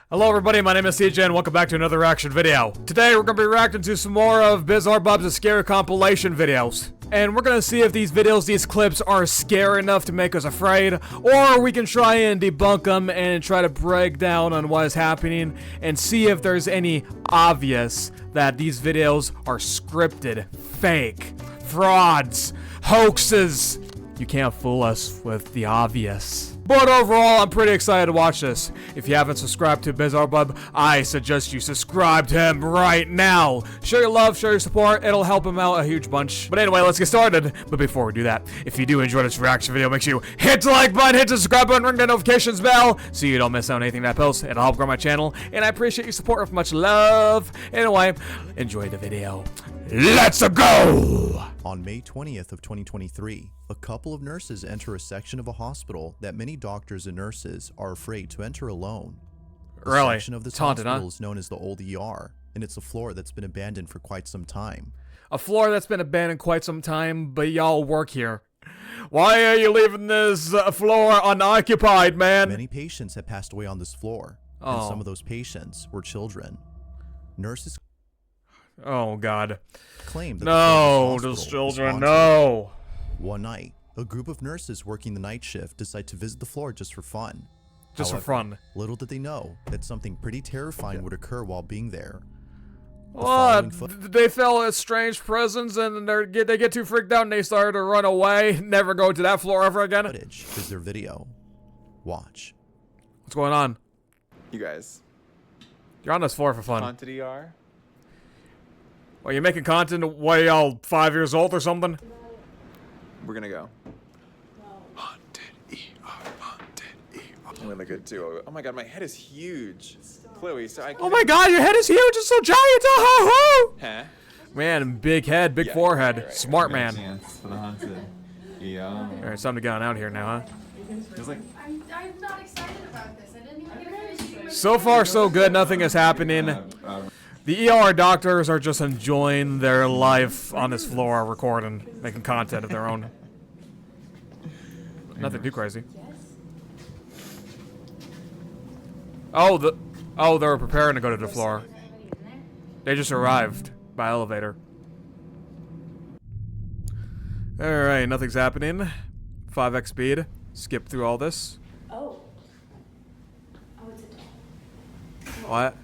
Hello everybody, my name is TJ and welcome back to another reaction video. Today we're going to be reacting to some more of BizarreBub's scary compilation videos. And we're going to see if these videos, these clips, are scary enough to make us afraid, or we can try and debunk them and try to break down on what is happening and see if there's any obvious that these videos are scripted, fake, frauds, hoaxes. You can't fool us with the obvious. But overall, I'm pretty excited to watch this. If you haven't subscribed to BizarreBub, I suggest you subscribe to him right now. Show your love, show your support, it'll help him out a huge bunch. But anyway, let's get started. But before we do that, if you do enjoy this reaction video, make sure you hit the like button, hit the subscribe button, ring the notifications bell, so you don't miss out on anything that I post. It'll help grow my channel, and I appreciate your support with much love. Anyway, enjoy the video. Let's go! On May 20th of 2023, a couple of nurses enter a section of a hospital that many doctors and nurses are afraid to enter alone. The section of this hospital is known as the old ER, and it's a floor that's been abandoned for quite some time. A floor that's been abandoned quite some time, but y'all work here. Why are you leaving this floor unoccupied, man? Many patients have passed away on this floor, and some of those patients were children. Nurses God. claimed that no, those children, no. One night, a group of nurses working the night shift decide to visit the floor just for fun. Just for fun. Little did they know that something pretty terrifying would occur while being there. What? They felt a strange presence and they get too freaked out and they started to run away. Never go to that floor ever again. Footage is their video. Watch. What's going on? You guys. You're on this floor for fun. Haunted ER? Well, you making content while y'all 5 years old or something? We're gonna go. Haunted ER, haunted ER. I'm gonna good too. Oh my god, my head is huge. Chloe, so I can't. Oh my god, your head is huge, it's so giant! Oh, Huh? man, big head, big forehead. Right. Smart man. Chance for the haunted ER. Alright, it's time to get on out here now, huh? It's like, I'm not excited about this. I didn't even get to finish. So far, so good. Nothing is happening. The ER doctors are just enjoying their life on this floor, recording, making content of their own. Nothing too crazy. Oh, they were preparing to go to the floor. They just arrived by elevator. Alright, nothing's happening. 5x speed. Skip through all this. Oh, it's a doll. What?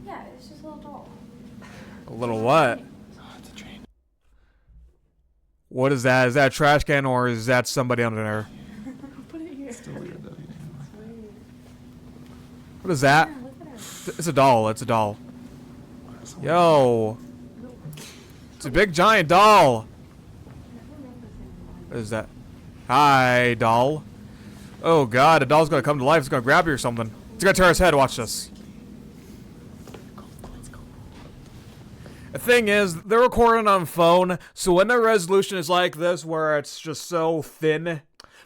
Yeah, it's just a little doll. A little what? oh, it's a train. What is that? Is that a trash can or is that somebody under there? Put it here. Still weird though. What is that? Yeah, look at her. It's a doll. It's a doll. Yo. It's a big giant doll. What is that? Hi, doll. Oh god, the doll's gonna come to life. It's gonna grab you or something. It's gonna tear his head. Watch this. The thing is, they're recording on phone, so when the resolution is like this, where it's just so thin,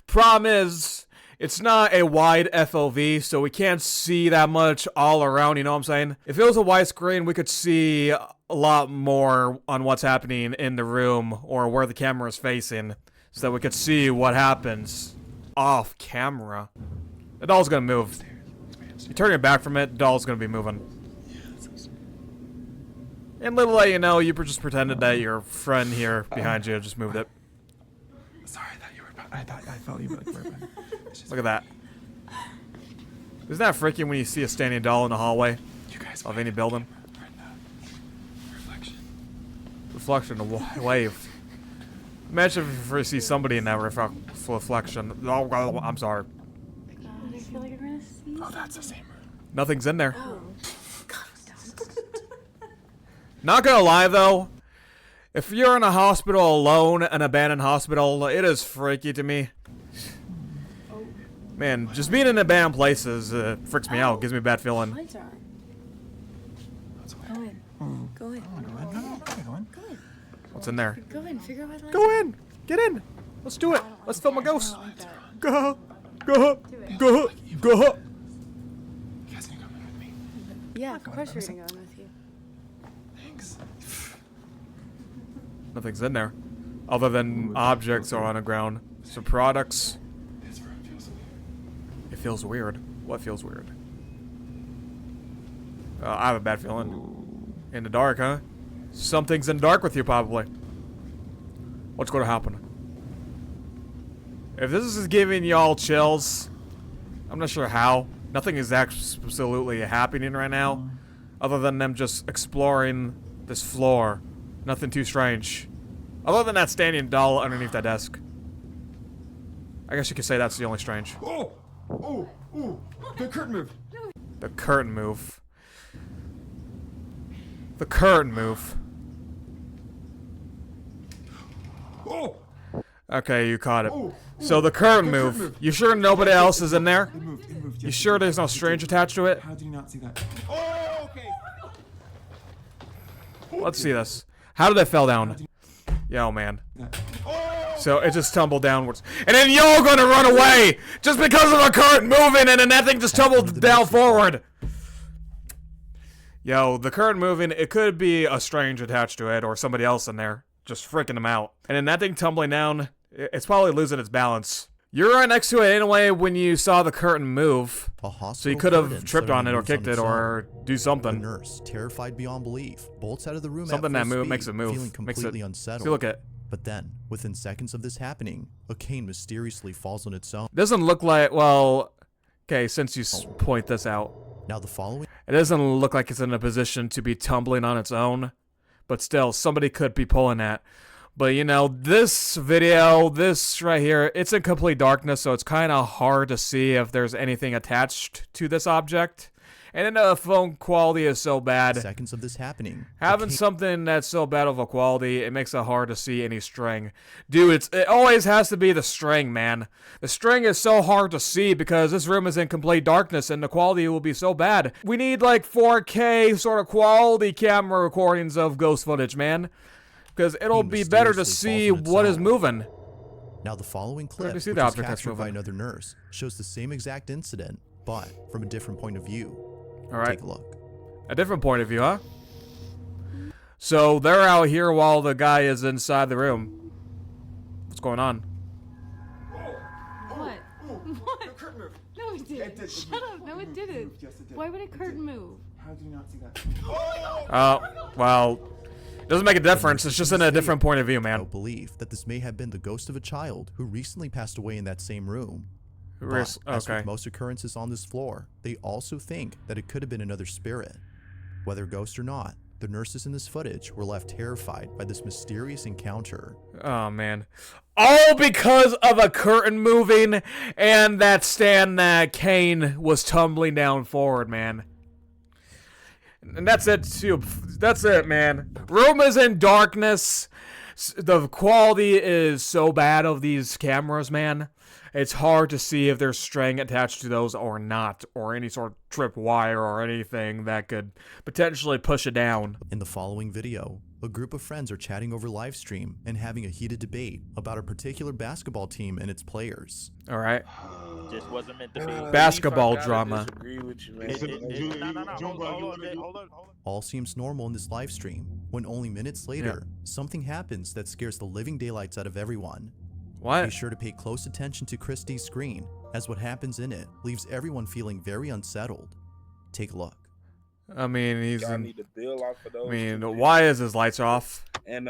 problem is, it's not a wide FOV, so we can't see that much all around, you know what I'm saying? If it was a widescreen, we could see a lot more on what's happening in the room, or where the camera is facing, so that we could see what happens off camera. The doll's gonna move. You turn your back from it, the doll's gonna be moving. And little let you know, you just pretended that your friend here behind you just moved it. Sorry, I thought you were about. I felt you were like right behind. Look at that. Isn't that freaky when you see a standing doll in the hallway You guys of any building? We're in the reflection. Reflection, a wave. Imagine if you see somebody in that reflection. Oh, I'm sorry. I feel like you're gonna see. Oh, that's the same room. Nothing's in there. Oh. Not gonna lie though, if you're in a hospital alone, an abandoned hospital, it is freaky to me. Man, just being in abandoned places freaks me out, gives me a bad feeling. Lights are on. That's Go in. Go in. Go in. Go in. What's in there? Go in. Figure out what lights Go in! Get in! Let's do it! Let's film a ghost! I don't like that. Go! Do it. Go! You guys need to come in with me. Yeah, of course we're gonna go in with you. Thanks. Nothing's in there. Other than objects are on the ground. Some products. This room feels weird. feels weird. What feels weird? I have a bad feeling. In the dark, huh? Something's in the dark with you, probably. What's going to happen? If this is giving y'all chills, I'm not sure how. Nothing is absolutely happening right now, other than them just exploring this floor. Nothing too strange. Other than that standing doll underneath that desk. I guess you could say that's the only strange. Oh! Oh! Oh! The curtain moved! The curtain move. The curtain move. Oh! Okay, you caught it. So the curtain move. You sure nobody else is in there? It moved. You sure there's no strange attached to it? How did you not see that? Oh, okay. Let's see this. How did it fell down? Yo, man. So it just tumbled downwards. And then y'all gonna run away! Just because of a curtain moving and then that thing just tumbled down forward! Yo, the curtain moving, it could be a strange attached to it or somebody else in there. Just freaking them out. And then that thing tumbling down, it's probably losing its balance. You're right next to it anyway when you saw the curtain move. So you could have tripped on it or kicked it or do something. The nurse, terrified beyond belief, bolts out of the room Something at that full move speed, makes it move. feeling completely unsettled. See, look at. But then, within seconds of this happening, a cane mysteriously falls on its own. Doesn't look like, well, okay, since you point this out. Now the following... It doesn't look like it's in a position to be tumbling on its own. But still, somebody could be pulling that. But, you know, this video, this right here, it's in complete darkness, so it's kind of hard to see if there's anything attached to this object. And then the phone quality is so bad. Seconds of this happening. Having something that's so bad of a quality, it makes it hard to see any string. Dude, it always has to be the string, man. The string is so hard to see because this room is in complete darkness and the quality will be so bad. We need like 4K sort of quality camera recordings of ghost footage, man. Because it'll be better to see what is moving. Now the following clip, which see the was object that's captured by moving. another nurse, shows the same exact incident, but from a different point of view. Alright. Take a look. A different point of view, huh? So they're out here while the guy is inside the room. What's going on? What? What? The curtain moved. No, it didn't. did. Shut up. No, it didn't. Yes, it did. Why would a curtain move? How did you not see that? Well, it doesn't make a difference. It's just in a different point of view, man. Don't believe that this may have been the ghost of a child who recently passed away in that same room. But, as Okay. with most occurrences on this floor, they also think that it could have been another spirit. Whether ghost or not, the nurses in this footage were left terrified by this mysterious encounter. Oh, man. All because of a curtain moving and that stand that Kane was tumbling down forward, man. And that's it, too. That's it, man. Room is in darkness. The quality is so bad of these cameras, man. It's hard to see if there's string attached to those or not, or any sort of trip wire or anything that could potentially push it down. In the following video, a group of friends are chatting over livestream and having a heated debate about a particular basketball team and its players. All right. Just wasn't meant to be. Basketball drama. Hold on. All seems normal in this livestream, when only minutes later, something happens that scares the living daylights out of everyone. Be What? sure to pay close attention to Christie's screen, as what happens in it leaves everyone feeling very unsettled. Take a look. I mean, he's I in. need to bill off for those. I mean, why is his lights off? And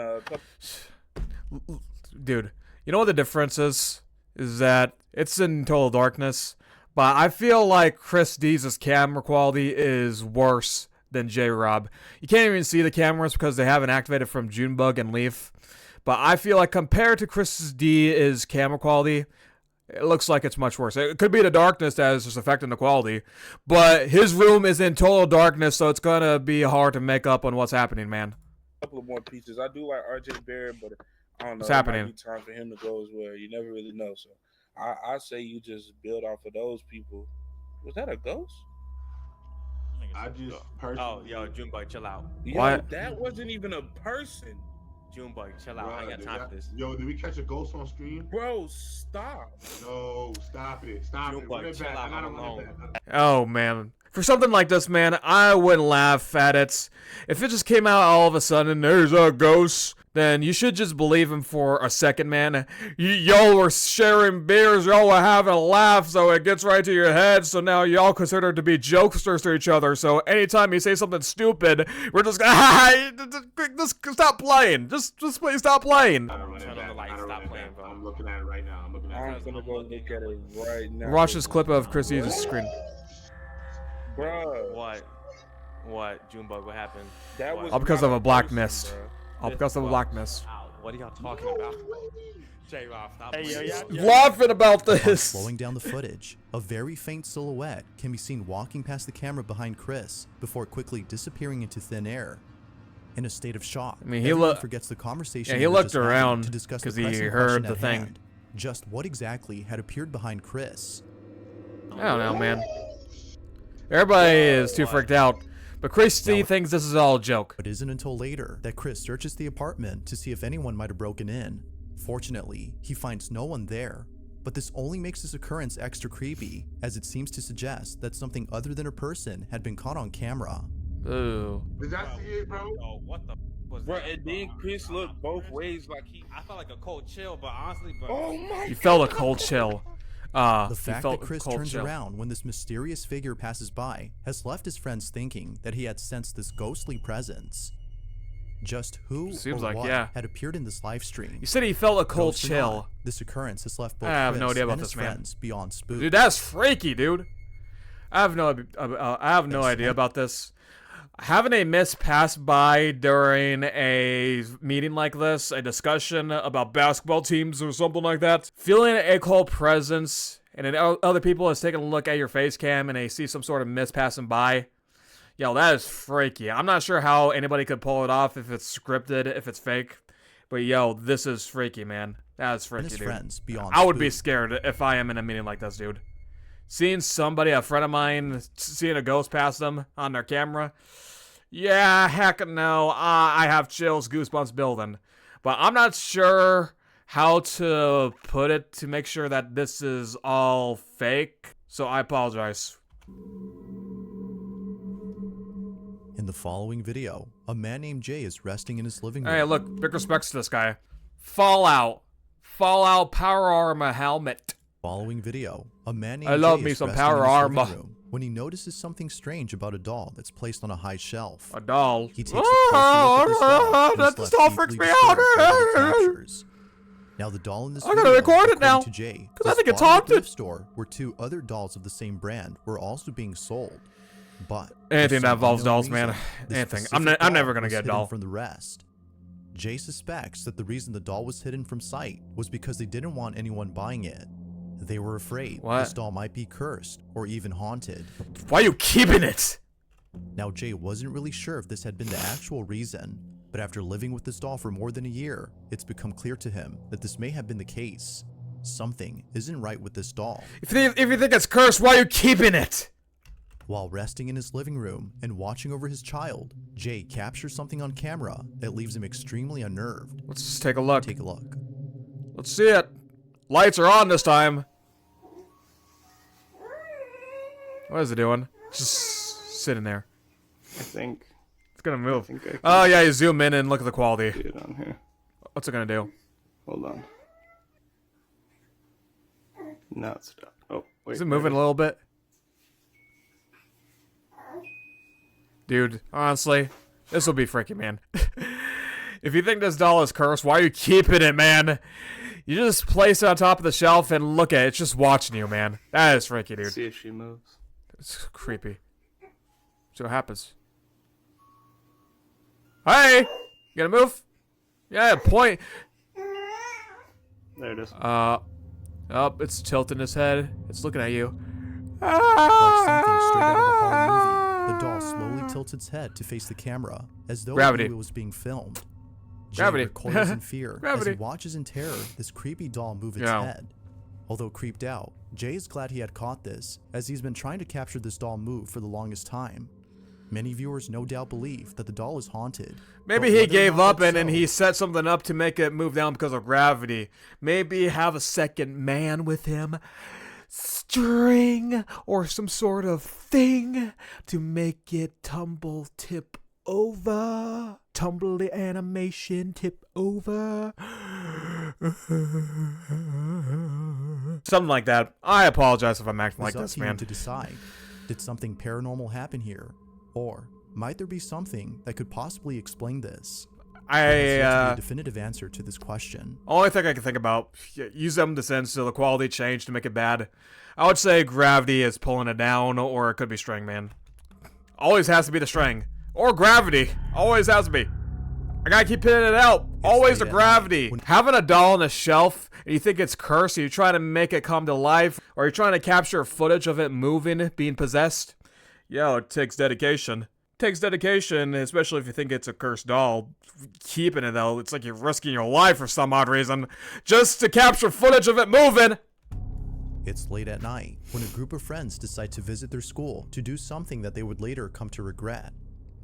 Dude, you know what the difference is? Is that it's in total darkness, but I feel like Chris D's camera quality is worse than JRob. You can't even see the cameras because they haven't activated from Junebug and Leaf. But I feel like compared to Chris D's camera quality, it looks like it's much worse. It could be the darkness that is just affecting the quality, but his room is in total darkness, so it's gonna be hard to make up on what's happening, man. a couple of more pieces. I do like RJ Barrett, but I don't know. What's happening? It might be time for him to go as well. You never really know. So I say you just build off of those people. Was that a ghost? I just personally. Oh, yo, Junebug, chill out. Yo, What? that wasn't even a person. Junebug, chill out. I ain't got time for this. Yo, did we catch a ghost on stream? Bro, stop. No, stop it. Stop it. Run it chill back. out, I gotta I'm run alone. it back. Oh, man. For something like this, man, I wouldn't laugh at it. If it just came out all of a sudden, there's a ghost then you should just believe him for a second, man. Y'all were sharing beers, y'all were having a laugh, so it gets right to your head, so now y'all consider to be jokesters to each other, so anytime you say something stupid, we're just gonna, just stop playing. Just please stop playing. I don't run it Turn on back. the lights, I don't stop run it playing, back. bro. I'm looking at it right now. I'm looking at I'm it. gonna go look at it right now. Watch this clip of Chris uses screen. Bruh. What? Junebug, what happened? That was All because not of a black person, mist. bruh. All because of a black mist. What are y'all talking about? J-Rob, stop. Hey, yo, yeah. Laughing about Upon this. slowing down the footage, a very faint silhouette can be seen walking past the camera behind Chris before quickly disappearing into thin air. In a state of shock, I mean, he everyone looked. forgets the conversation. Yeah, he they were looked just having around to discuss the because he pressing heard question the at thing. hand. Just what exactly had appeared behind Chris? I don't know, man. Everybody is too freaked out, but Christy thinks this is all a joke. It isn't until later that Chris searches the apartment to see if anyone might have broken in. Fortunately, he finds no one there, but this only makes this occurrence extra creepy, as it seems to suggest that something other than a person had been caught on camera. Ooh. Did I see it, bro? Oh, what the was Bro, that? and then Chris looked both ways like he. I felt like a cold chill, but honestly, bro. Oh my. You felt a cold chill. The You fact felt that a Chris cold turns chill. around when this mysterious figure passes by has left his friends thinking that he had sensed this ghostly presence. Just who Seems or like, what yeah. had appeared in this live stream? You said he felt a cold Ghost or chill. not, this occurrence has left both I have Chris no idea about and his this, man. friends beyond spooked. Dude, that's freaky, dude. I have no idea about this. Having a miss pass by during a meeting like this, a discussion about basketball teams or something like that, feeling a cold presence, and then other people is taking a look at your face cam and they see some sort of miss passing by. Yo, that is freaky. I'm not sure how anybody could pull it off, if it's scripted, if it's fake. But yo, this is freaky, man. That is and freaky, his dude. friends beyond I would be spooked. scared if I am in a meeting like this, dude. Seeing somebody, a friend of mine, seeing a ghost pass them on their camera. Yeah, heck no. I have chills, goosebumps building. But I'm not sure how to put it to make sure that this is all fake. So I apologize. In the following video, a man named Jay is resting in his living room. Hey, look, big respects to this guy. Fallout Power Armor helmet. Following video, a man named I love Jay me is some resting power in his living armor. room when he notices something strange about a doll that's placed on a high shelf. A doll. He takes a closer look at this doll, and That is left doll freaks deeply me out. disturbed by what it captures. Now the doll in this I gotta video, record it according now, to Jay, 'cause I was think it's spotted at the haunted. thrift store where two other dolls of the same brand were also being sold. But Anything for that some involves unknown dolls, man. reason, this Anything. specific I'm doll never gonna was get a hidden doll. from the rest. Jay suspects that the reason the doll was hidden from sight was because they didn't want anyone buying it. They were afraid What? this doll might be cursed or even haunted. Why are you keeping it? Now Jay wasn't really sure if this had been the actual reason, but after living with this doll for more than a year, it's become clear to him that this may have been the case. Something isn't right with this doll. If you think it's cursed, why are you keeping it? While resting in his living room and watching over his child, Jay captures something on camera that leaves him extremely unnerved. Let's just take a look. Take a look. Let's see it. Lights are on this time. What is it doing? Just sitting there. I think It's gonna move. I can Oh yeah, you zoom in and look at the quality. see it on here. What's it gonna do? Hold on. Now it's stopped. Oh, wait. Is it moving a little bit? Dude, honestly, this will be freaky, man. If you think this doll is cursed, why are you keeping it, man? You just place it on top of the shelf and look at it. It's just watching you, man. That is freaky, dude. See if she moves. It's creepy. See what happens. Hey! You gonna move? Yeah, point. There it is. Oh, it's tilting its head. It's looking at you. Like something straight out of a horror movie, the doll slowly tilts its head to face the camera, as though Gravity. it knew it was being filmed. Jay Gravity. recoils in fear as Gravity. he watches in terror this creepy doll move its Yeah. head. Although creeped out, Jay is glad he had caught this, as he's been trying to capture this doll move for the longest time. Many viewers no doubt believe that the doll is haunted. Maybe but he whether or gave not up that's and then so, he set something up to make it move down because of gravity. Maybe have a second man with him. String or some sort of thing to make it tip over. tumble the animation, tip over. Something like that. I apologize if I'm acting like this, man. To decide, did something paranormal happen here? Or might there be something that could possibly explain this? There has yet to be a definitive answer to this question. Only thing I can think about, use them to sense so the quality change to make it bad. I would say gravity is pulling it down, or it could be string, man. Always has to be the string. Or gravity. Always has to be. I gotta keep hitting it out. Always the gravity. Having a doll on a shelf, and you think it's cursed, and you're trying to make it come to life, or you're trying to capture footage of it moving, being possessed. Yo, it takes dedication. Takes dedication, especially if you think it's a cursed doll. Keeping it though, it's like you're risking your life for some odd reason just to capture footage of it moving. It's late at night when a group of friends decide to visit their school to do something that they would later come to regret.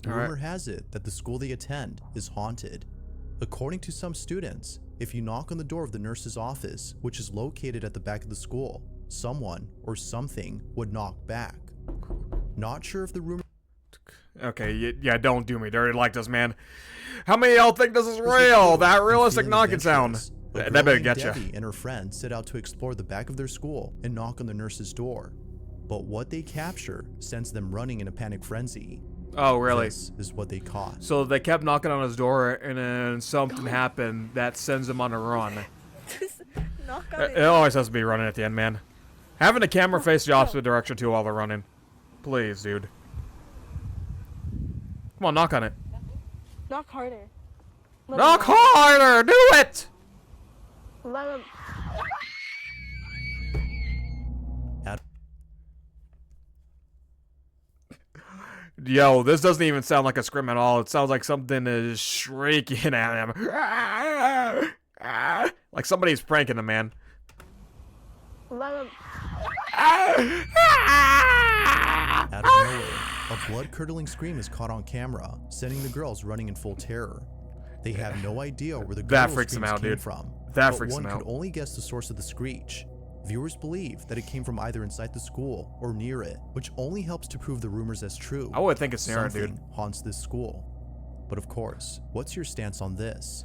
Rumor has it that the school they attend is haunted. According to some students, if you knock on the door of the nurse's office, which is located at the back of the school, someone or something would knock back. Not sure if the rumor... Okay, yeah, don't do me dirty like this, man. How many of y'all think this is real? That realistic knocking sound. That better get you. Debbie and her friend set out to explore the back of their school and knock on the nurse's door. But what they capture sends them running in a panic frenzy. Oh, really? This is what they caught. So they kept knocking on his door, and then something happened that sends them on a run. Just knock on It always has to be running at the end, man. Having the camera face the opposite direction too while they're running. Please, dude. Come on, knock on it. Knock harder. Knock harder! Do it! Let him. Yo, this doesn't even sound like a scream at all. It sounds like something is shrieking at him. Like somebody's pranking him, man. Let him. Out of nowhere, a blood-curdling scream is caught on camera, sending the girls running in full terror. They have no idea where the freaks them out, came dude. from. That but freaks them one out. could only guess the source of the screech. Viewers believe that it came from either inside the school or near it, which only helps to prove the rumors as true. I would think it's near it, dude. Something haunts this school. But of course, what's your stance on this?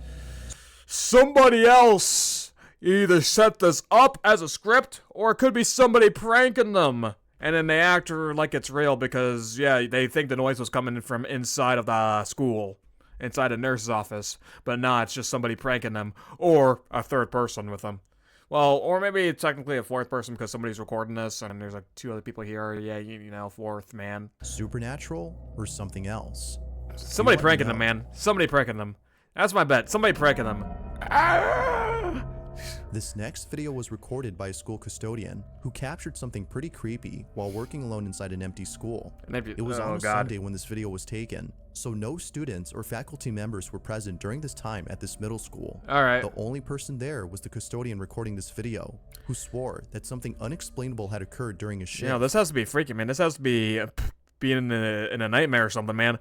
Somebody else either set this up as a script, or it could be somebody pranking them. And then they act like it's real because, yeah, they think the noise was coming from inside of the school, inside a nurse's office. But nah, it's just somebody pranking them, or a third person with them. Well, or maybe technically a fourth person because somebody's recording this and there's like 2 other people here. Yeah, you know, fourth man. Supernatural or something else? Somebody pranking them, man. Somebody pranking them. That's my bet. Somebody pranking them. This next video was recorded by a school custodian who captured something pretty creepy while working alone inside an empty school. It was on a Sunday when this video was taken, so no students or faculty members were present during this time at this middle school. Alright. The only person there was the custodian recording this video, who swore that something unexplainable had occurred during his shift. You know, this has to be freaky, man. This has to be being in a nightmare or something, man.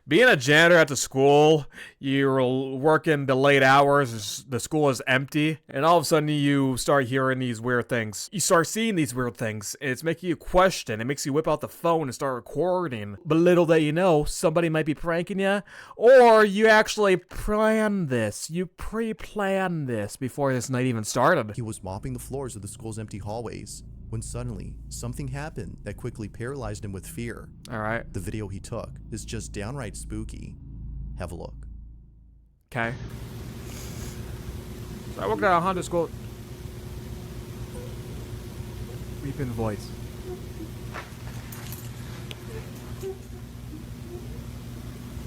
Being a janitor at the school, you're working the late hours, the school is empty, and all of a sudden you start hearing these weird things. You start seeing these weird things, and it's making you question. It makes you whip out the phone and start recording. But little that you know, somebody might be pranking you, or you actually planned this. You pre-planned this before this night even started. He was mopping the floors of the school's empty hallways when suddenly something happened that quickly paralyzed him with fear. Alright. The video he took is just downright spooky. Have a look. Okay. So I worked at a Honda school. Weeping voice.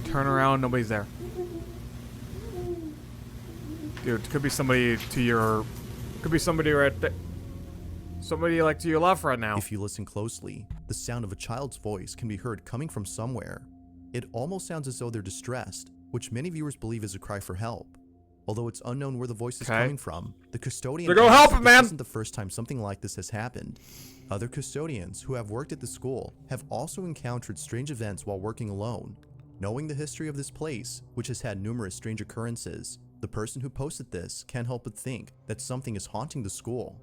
Turn around, nobody's there. Dude, could be somebody to your... Could be somebody right there. Somebody like to your left right now. If you listen closely, the sound of a child's voice can be heard coming from somewhere. It almost sounds as though they're distressed, which many viewers believe is a cry for help. Although it's unknown where the voice is coming from, the custodian go help him, man! This isn't the first time something like this has happened. Other custodians who have worked at the school have also encountered strange events while working alone. Knowing the history of this place, which has had numerous strange occurrences, the person who posted this can't help but think that something is haunting the school.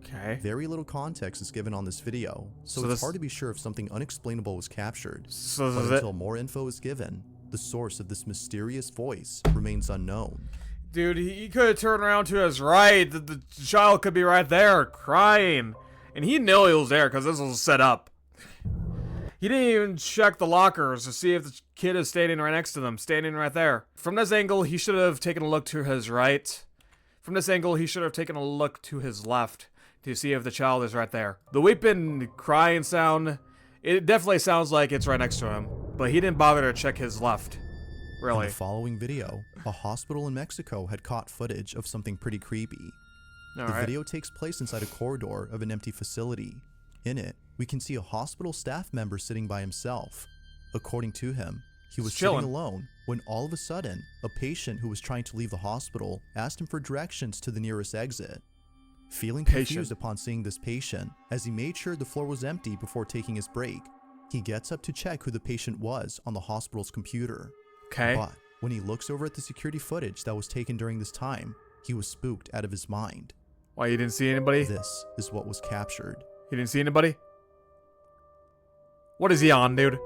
Okay. Very little context is given on this video, so it's hard to be sure if something unexplainable was captured. But until more info is given, The source of this mysterious voice remains unknown. Dude, he could have turned around to his right. The child could be right there, crying. And he knew he was there because this was set up. He didn't even check the lockers to see if the kid is standing right next to them, standing right there. From this angle, he should have taken a look to his right. From this angle, he should have taken a look to his left to see if the child is right there. The weeping, crying sound, it definitely sounds like it's right next to him. But he didn't bother to check his left. Really. In the following video, a hospital in Mexico had caught footage of something pretty creepy. The video takes place inside a corridor of an empty facility. In it, we can see a hospital staff member sitting by himself. According to him, he was sitting alone when all of a sudden, a patient who was trying to leave the hospital asked him for directions to the nearest exit. Feeling confused upon seeing this patient, as he made sure the floor was empty before taking his break, he gets up to check who the patient was on the hospital's computer. But when he looks over at the security footage that was taken during this time, he was spooked out of his mind. Why, you didn't see anybody? This is what was captured. You didn't see anybody? What is he on, dude?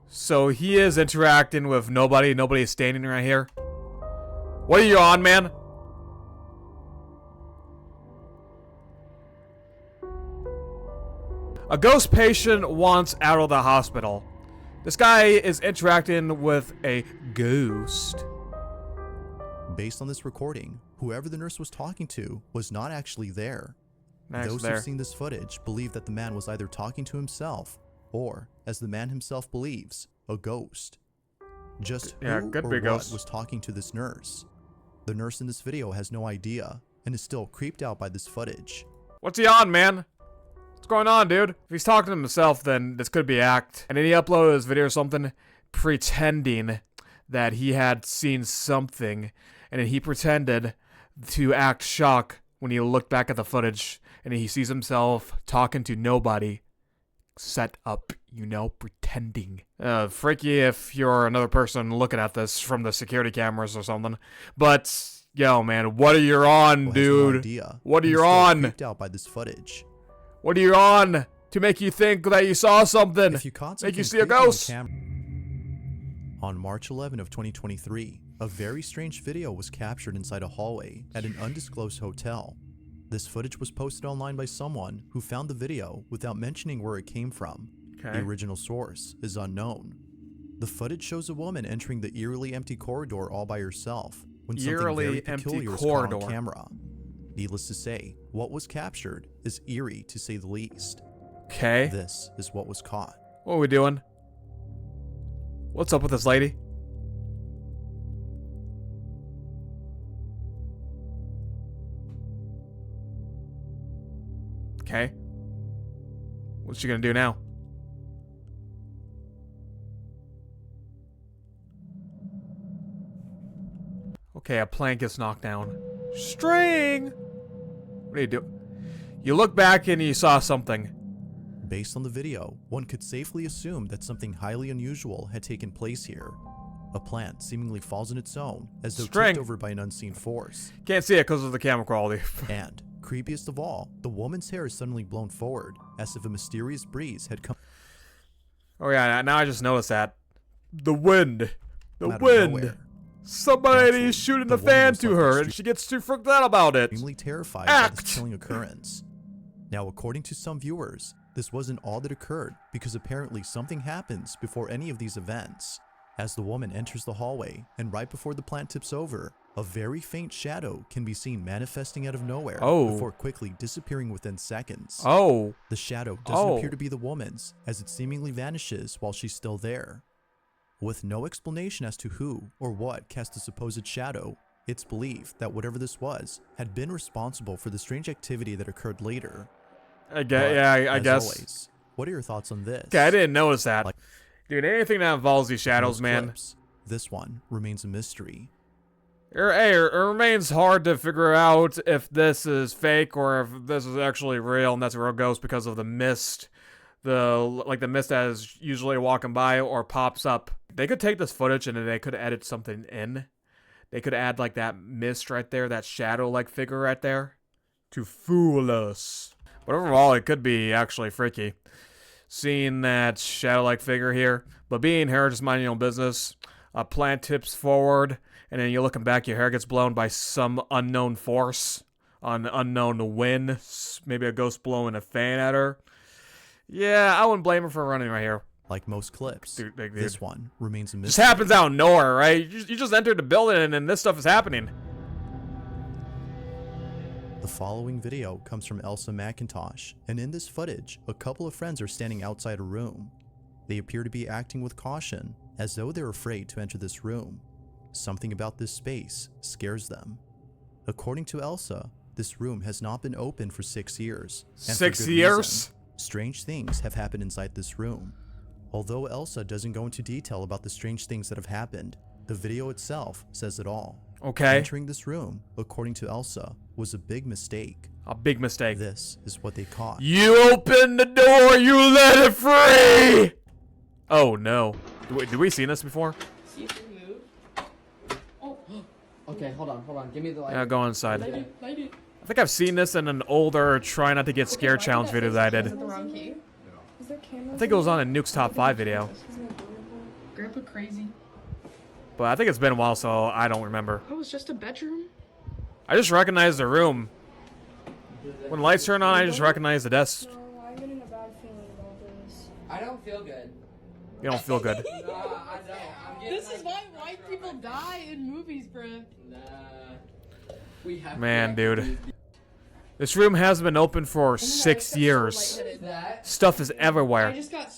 So he is interacting with nobody. Nobody is standing right here. What are you on, man? A ghost patient wants out of the hospital. This guy is interacting with a ghost. Based on this recording, whoever the nurse was talking to was not actually there. Those who've seen this footage believe that the man was either talking to himself or, as the man himself believes, a ghost. Just who or what was talking to this nurse? The nurse in this video has no idea and is still creeped out by this footage. What's he on, man? What's going on, dude? If he's talking to himself, then this could be act. And then he uploaded his video or something pretending that he had seen something. And then he pretended to act shocked when he looked back at the footage. And he sees himself talking to nobody. Set up, you know, pretending. Freaky if you're another person looking at this from the security cameras or something. But, yo, man, what are you on, dude? What are you on? Creeped out by this footage. What are you on to make you think that you saw something? If you caught make you see a ghost. On March 11 of 2023, a very strange video was captured inside a hallway at an undisclosed hotel. This footage was posted online by someone who found the video without mentioning where it came from. The original source is unknown. The footage shows a woman entering the eerily empty corridor all by herself when something very peculiar was caught on camera. Needless to say, what was captured is eerie to say the least. This is what was caught. What are we doing? What's up with this lady? What's she gonna do now? Okay, a plank gets knocked down. String! What do you do? You look back and you saw something. Based on the video, one could safely assume that something highly unusual had taken place here. A plant seemingly falls on its own, as though tipped over by an unseen force. Can't see it because of the camera quality. And, creepiest of all, the woman's hair is suddenly blown forward, as if a mysterious breeze had come. Oh yeah, now I just noticed that. The wind. The wind. Somebody's shooting the fan to her, and she gets too freaked out about it. Extremely terrified by this chilling occurrence. Now, according to some viewers, this wasn't all that occurred, because apparently something happens before any of these events. As the woman enters the hallway, and right before the plant tips over, a very faint shadow can be seen manifesting out of nowhere before quickly disappearing within seconds. The shadow doesn't appear to be the woman's, as it seemingly vanishes while she's still there. With no explanation as to who or what cast the supposed shadow, it's believed that whatever this was had been responsible for the strange activity that occurred later. I guess. Always, what are your thoughts on this? Okay, I didn't notice that. Dude, anything that involves these shadows, man. This one remains a mystery. It remains hard to figure out if this is fake or if this is actually real and that's a real ghost because of the mist. The mist that is usually walking by or pops up. They could take this footage and they could edit something in. They could add like that mist right there, that shadow-like figure right there, to fool us. But overall, it could be actually freaky. Seeing that shadow-like figure here, but being here, just minding your own business. A plant tips forward, and then you're looking back, your hair gets blown by some unknown force, an unknown wind, maybe a ghost blowing a fan at her. Yeah, I wouldn't blame her for running right here. Like most clips, Dude. this one remains a This mystery. happens out of nowhere, right? You just entered the building and this stuff is happening. The following video comes from Elsa McIntosh, and in this footage, a couple of friends are standing outside a room. They appear to be acting with caution, as though they're afraid to enter this room. Something about this space scares them. According to Elsa, this room has not been open for 6 years. And for 6 good years? reason. Strange things have happened inside this room. Although Elsa doesn't go into detail about the strange things that have happened, the video itself says it all. Okay. Entering this room, according to Elsa, was a big mistake. A big mistake. This is what they caught. You opened the door, you let it free! Oh no. Did we see this before? See if we move. Oh. Okay, hold on. Give me the light. Yeah, go inside. Light it. I think I've seen this in an older Try Not to Get Scared challenge video that I did. Is it the wrong key? Is there cameras? I think it was on a Nuke's Top 5 video. Grandpa crazy. But I think it's been a while, so I don't remember. Oh, it's just a bedroom? I just recognize the room. When the lights turn on, I just recognize the desk. No, I'm getting a bad feeling about this. I don't feel good. You don't feel good. Nah, I don't. This is why white people die in movies, bruh. Nah. We have Man, dude. This room hasn't been open for 6 years. that. Stuff is I everywhere. just got.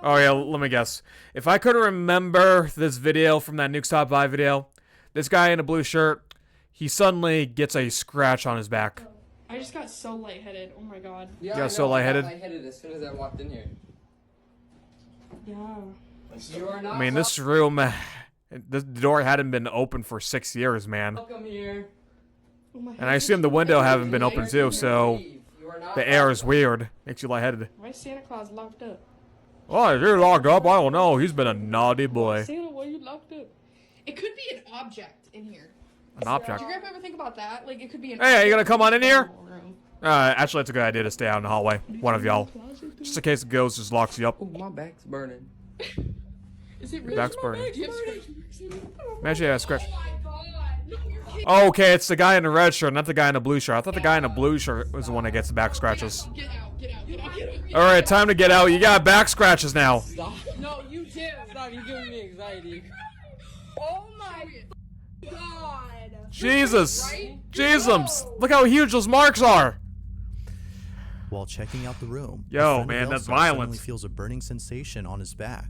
Oh yeah, let me guess. If I could remember this video from that Nuke's Top 5 video, this guy in a blue shirt, he suddenly gets a scratch on his back. I just got so lightheaded. Oh my god. Yeah, got so lightheaded? I got lightheaded as soon as I walked in here. Yeah. You are not I mean, this room, the door hadn't been open for 6 years, man. welcome here. Oh my And I assume the window haven't been open too, so You are not the air is welcome. weird. Makes you lightheaded. Why is Santa Claus locked up? Oh, is he locked up? I don't know. He's been a naughty boy. Santa, why are you locked up? It could be an object in here. An object. Did your grandpa ever think about that? Like, it could be an Hey, are you gonna come on in here? room. Actually, it's a good idea to stay out in the hallway. One of y'all. Just in case the ghost just locks you up. Oh, my back's burning. Is it Your back's burning. Do you have scratch? Imagine you had a scratch. Oh my god. No, you're kidding. Oh, okay, it's the guy in the red shirt, not the guy in the blue shirt. I thought the guy in the blue shirt was the one that gets the back scratches. Get out, get out, get out, get out. Alright, time to get out. You got back scratches now. No, you too. Stop, you're giving me anxiety. Oh my god. Jesus. Jesus. Look how huge those marks are. While checking out the room, a Yo, friend of man, that's Elsa violent. suddenly feels a burning sensation on his back.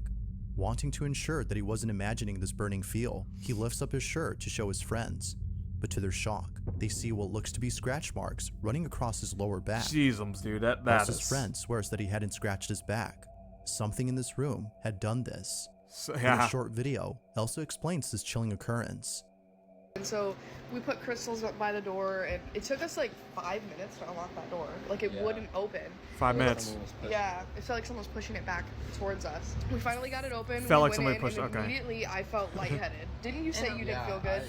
Wanting to ensure that he wasn't imagining this burning feel, he lifts up his shirt to show his friends. But to their shock, they see what looks to be scratch marks running across his lower back. Jesus, dude, that Elsa's is... friend swears that he hadn't scratched his back. Something in this room had done this. So, In yeah. a short video, Elsa explains this chilling occurrence. And so we put crystals up by the door, and it took us like 5 minutes to unlock that door. Like it wouldn't open. 5 minutes. Yeah, it felt like someone was pushing it back towards us. We finally got it open. Felt we like went somebody in, pushed- and okay. Immediately, I felt lightheaded. Didn't you say you didn't feel good?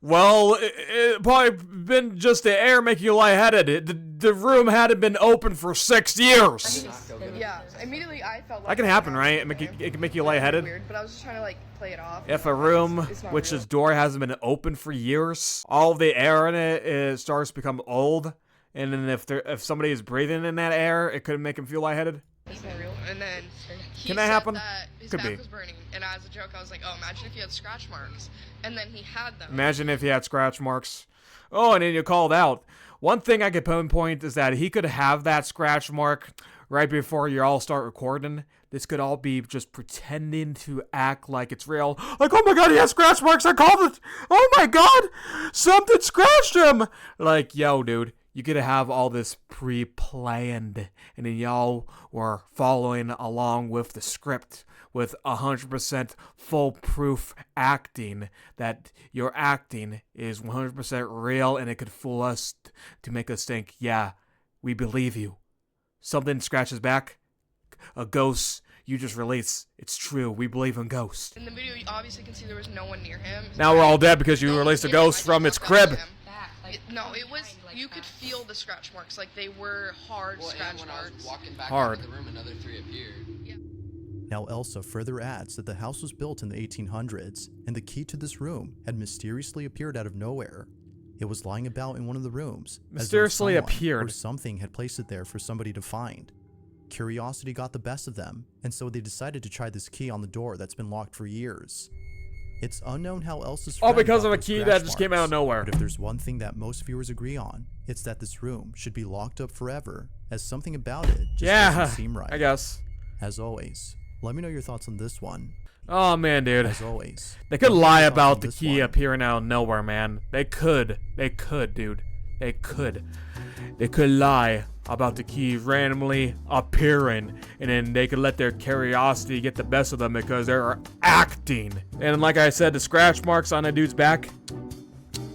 Well, it probably been just the air making you lightheaded. The room hadn't been open for 6 years. Yeah, immediately I felt. That can happen, right? It can make you lightheaded. Weird, but I was just trying to like play it off. If a room It's not which real. its door hasn't been open for years, all of the air in it starts to become old, and then if somebody is breathing in that air, it could make them feel lightheaded. It's not real. And then he Can that said happen? that his Could back be. was burning, and as a joke, I was like, "Oh, imagine if you had scratch marks." And then he had them. Imagine if he had scratch marks. Oh, and then you called out. One thing I could pinpoint is that he could have that scratch mark right before you all start recording. This could all be just pretending to act like it's real. Like, oh my god, he has scratch marks. I called it. Oh my god, something scratched him. Like, yo, dude, you could have all this pre-planned, and then y'all were following along with the script with 100% foolproof acting, that your acting is 100% real, and it could fool us to make us think, yeah, we believe you. Something scratches back, a ghost, you just release. It's true. We believe in ghosts. In the video, you obviously can see there was no one near him. Now we're all dead because you released a ghost from its crib. No, it was. You could feel the scratch marks, like they were hard scratch marks. Hard. The room, another 3 appeared. Now Elsa further adds that the house was built in the 1800s, and the key to this room had mysteriously appeared out of nowhere. It was lying about in one of the rooms. Mysteriously as though someone appeared. or something had placed it there for somebody to find. Curiosity got the best of them, and so they decided to try this key on the door that's been locked for years. It's unknown how Elsa's All friend because got of a those key scratch that just came out of marks, nowhere. But if there's one thing that most viewers agree on, it's that this room should be locked up forever, as something about it just doesn't seem right. I guess. As always, let me know your thoughts on this one. Oh man, dude. As always, They could let me know lie your thoughts about on the this key one. appearing out of nowhere, man. They could. They could, dude. They could. They could lie about the key randomly appearing, and then they could let their curiosity get the best of them because they're acting. And like I said, the scratch marks on the dude's back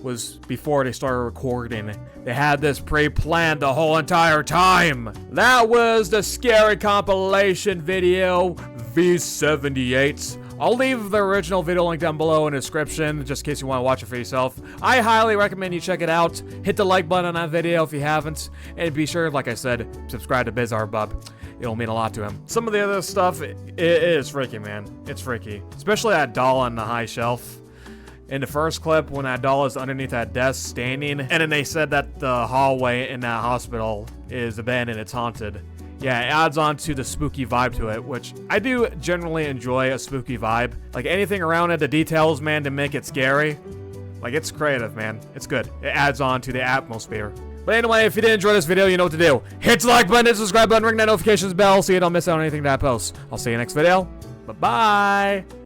was before they started recording. They had this pre-planned the whole entire time. That was the scary compilation video V78. I'll leave the original video link down below in the description, just in case you want to watch it for yourself. I highly recommend you check it out. Hit the like button on that video if you haven't. And be sure, like I said, subscribe to BizarreBub. It'll mean a lot to him. Some of the other stuff, it is freaky, man. It's freaky. Especially that doll on the high shelf. In the first clip, when that doll is underneath that desk standing, and then they said that the hallway in that hospital is abandoned, it's haunted. Yeah, it adds on to the spooky vibe to it, which I do generally enjoy a spooky vibe. Like anything around it, the details, man, to make it scary. Like it's creative, man. It's good. It adds on to the atmosphere. But anyway, if you did enjoy this video, you know what to do. Hit the like button, hit the subscribe button, ring that notifications bell so you don't miss out on anything that I post. I'll see you next video. Bye-bye.